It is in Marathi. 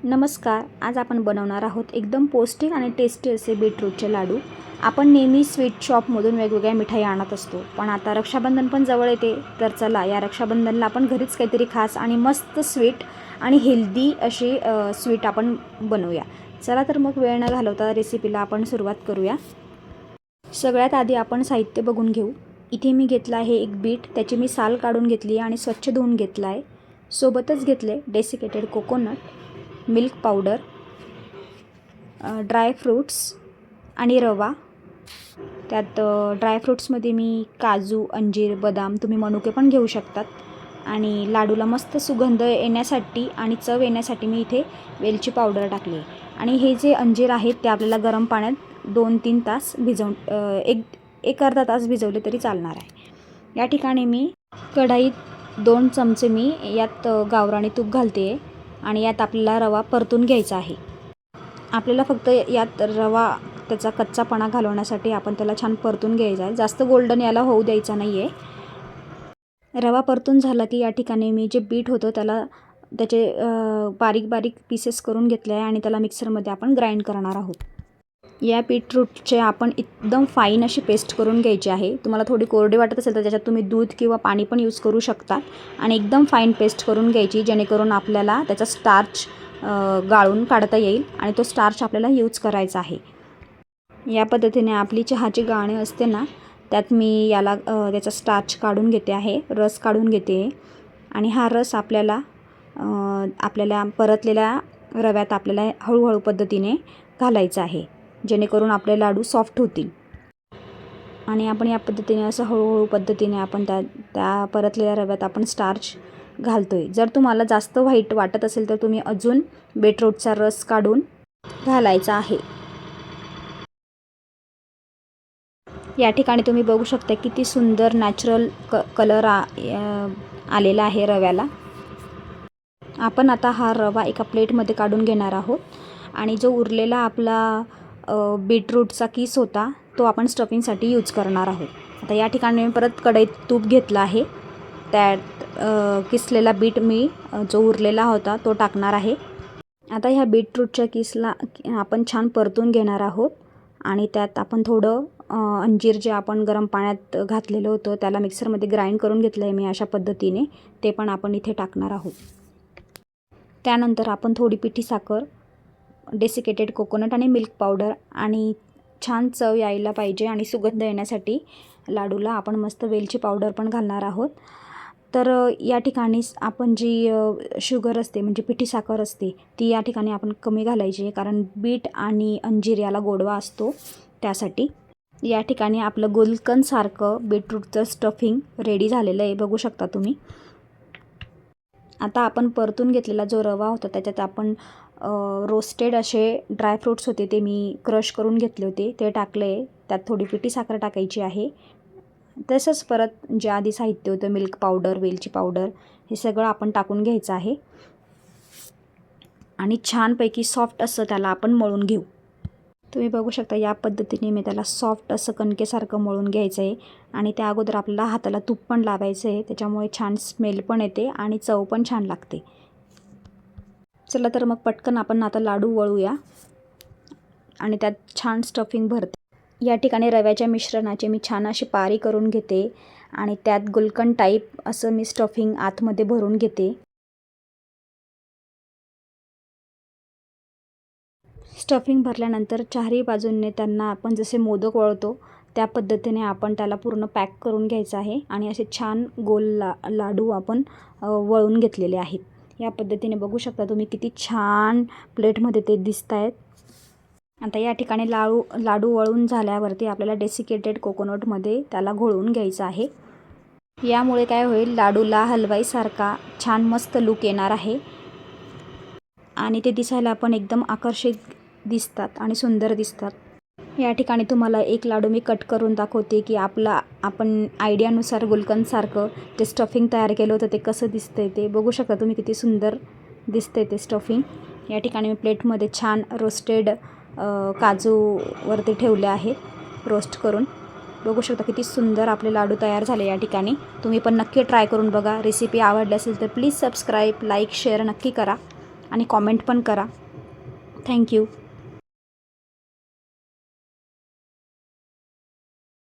नमस्कार. आज आपण बनवणार आहोत एकदम पौष्टिक आणि टेस्टी असे बीटरूटचे लाडू. आपण नेहमी स्वीट शॉपमधून वेगवेगळ्या मिठाई आणत असतो, पण आता रक्षाबंधन पण जवळ येते. तर चला या रक्षाबंधनला आपण घरीच काहीतरी खास आणि मस्त स्वीट आणि हेल्दी अशी स्वीट आपण बनवूया. चला तर मग वेळ न घालवता रेसिपीला आपण सुरुवात करूया. सगळ्यात आधी आपण साहित्य बघून घेऊ. इथे मी घेतला आहे एक बीट, त्याची मी साल काढून घेतली आणि स्वच्छ धुवून घेतला आहे. सोबतच घेतले desiccated coconut, milk powder, dry fruits आणि रवा. त्यात ड्रायफ्रूट्समध्ये मी काजू, अंजीर, बदाम, तुम्ही मनुके पण घेऊ शकतात. आणि लाडूला मस्त सुगंध येण्यासाठी आणि चव येण्यासाठी मी इथे वेलची पावडर टाकली आहे. आणि हे जे अंजीर आहेत ते आपल्याला गरम पाण्यात 2-3 तास एक अर्धा तास भिजवले तरी चालणार आहे. या ठिकाणी मी कढाईत 2 चमचे मी यात गावरानी तूप घालते आणि यात आपल्याला रवा परतून घ्यायचा आहे. आपल्याला फक्त यात रवा त्याचा कच्चापणा घालवण्यासाठी आपण त्याला छान परतून घ्यायचा आहे. जास्त गोल्डन याला होऊ द्यायचा नाही आहे. रवा परतून झाला की या ठिकाणी मी जे बीट होतं त्याचे बारीक बारीक पीसेस करून घेतले आहे आणि त्याला मिक्सरमध्ये आपण ग्राइंड करणार आहोत. या बीटरूटचे आपण एकदम फाईन अशी पेस्ट करून घ्यायची आहे. तुम्हाला थोडी कोरडी वाटत असेल तर त्याच्यात तुम्ही दूध किंवा पाणी पण यूज करू शकता. आणि एकदम फाईन पेस्ट करून घ्यायची, जेणेकरून आपल्याला त्याचा स्टार्च गाळून काढता येईल आणि तो स्टार्च आपल्याला यूज करायचा आहे. या पद्धतीने आपली चहाची गाळणी असते ना, त्यात मी त्याचा स्टार्च काढून घेते आहे, रस काढून घेते. आणि हा रस आपल्याला परतलेल्या रव्यात आपल्याला हळूहळू पद्धतीने घालायचा आहे, जेणेकरून आपले लाडू सॉफ्ट होतील. आणि आपण या पद्धतीने असं हळूहळू पद्धतीने आपण त्या परतलेल्या रव्यात आपण स्टार्च घालतोय. जर तुम्हाला जास्त व्हाईट वाटत असेल तर तुम्ही अजून बीटरूटचा रस काढून घालायचा आहे. या ठिकाणी तुम्ही बघू शकता किती सुंदर नॅचरल कलर आलेला आहे रव्याला. आपण आता हा रवा एका प्लेटमध्ये काढून घेणार आहोत. आणि जो उरलेला आपला बीटरूटचा किस होता तो आपण स्टफिंगसाठी यूज करणार आहोत. आता या ठिकाणी मी परत कढईत तूप घेतलं आहे. त्यात किसलेला बीट मी जो उरलेला होता तो टाकणार आहे. आता ह्या बीटरूटच्या किसला आपण छान परतून घेणार आहोत. आणि त्यात आपण थोडं अंजीर जे आपण गरम पाण्यात घातलेलं होतं त्याला मिक्सरमध्ये ग्राइंड करून घेतलं आहे मी अशा पद्धतीने, ते पण आपण इथे टाकणार आहोत. त्यानंतर आपण थोडी पिठी साखर, डेसिकेटेड कोकोनट आणि मिल्क पावडर आणि छान चव यायला पाहिजे आणि सुगंध येण्यासाठी लाडूला आपण मस्त वेलची पावडर पण घालणार आहोत. तर या ठिकाणी आपण जी शुगर असते म्हणजे पिठी साखर असते ती या ठिकाणी आपण कमी घालायची, कारण बीट आणि अंजीर याला गोडवा असतो त्यासाठी. या ठिकाणी आपलं गुलकंदसारखं बीटरूटचं स्टफिंग रेडी झालेलं आहे, बघू शकता तुम्ही. आता आपण परतून घेतलेला जो रवा होता त्याच्यात आपण रोस्टेड असे ड्रायफ्रूट्स होते ते मी क्रश करून घेतले होते ते टाकले. त्यात थोडी पिठी साखर टाकायची आहे. तसंच परत जे आधी साहित्य होतं मिल्क पावडर, वेलची पावडर, हे सगळं आपण टाकून घ्यायचं आहे. आणि छानपैकी सॉफ्ट असं त्याला आपण मळून घेऊ. तुम्ही बघू शकता या पद्धतीने मी त्याला सॉफ्ट असं कणकेसारखं मळून घ्यायचं आहे. आणि त्या अगोदर आपल्याला हाताला तूप पण लावायचं आहे, त्याच्यामुळे छान स्मेल पण येते आणि चव पण छान लागते. चला तर मग पटकन आपण आता लाडू वळूया आणि त्यात छान स्टफिंग भरते. या ठिकाणी रव्याच्या मिश्रणाचे मी छान अशी पारी करून घेते आणि त्यात गुलकंद टाईप असं मी स्टफिंग आतमध्ये भरून घेते. स्टफिंग भरल्यानंतर चारही बाजूंनी त्यांना आपण जसे मोदक वळतो त्या पद्धतीने आपण त्याला पूर्ण पॅक करून घ्यायचं आहे. आणि असे छान गोल लाडू आपण वळून घेतलेले आहेत. या पद्धतीने बघू शकता तुम्ही किती छान प्लेटमध्ये ते दिसत आहेत. आता या ठिकाणी लाडू वळून झाल्यावरती आपल्याला डेसिकेटेड कोकोनटमध्ये त्याला घोळवून घ्यायचं आहे. यामुळे काय होईल, लाडूला हलवाईसारखा छान मस्त लूक येणार आहे आणि ते दिसायला पण एकदम आकर्षक दिसतात आणि सुंदर दिसतात. या ठिकाणी तुम्हाला एक लाडू मी कट करून दाखवते की आपण आयडियानुसार गुलकंदसारखं जे स्टफिंग तयार केलं होतं ते कसं दिसतंय ते बघू शकता तुम्ही, किती सुंदर दिसतंय ते स्टफिंग. या ठिकाणी मी प्लेटमध्ये छान रोस्टेड काजू वरती ठेवले आहेत रोस्ट करून. बघू शकता किती सुंदर आपले लाडू तयार झाले. या ठिकाणी तुम्ही पण नक्की ट्राय करून बघा. रेसिपी आवडली असेल तर प्लीज सबस्क्राईब, लाईक, शेअर नक्की करा. आणि कॉमेंट पण करा. थँक्यू.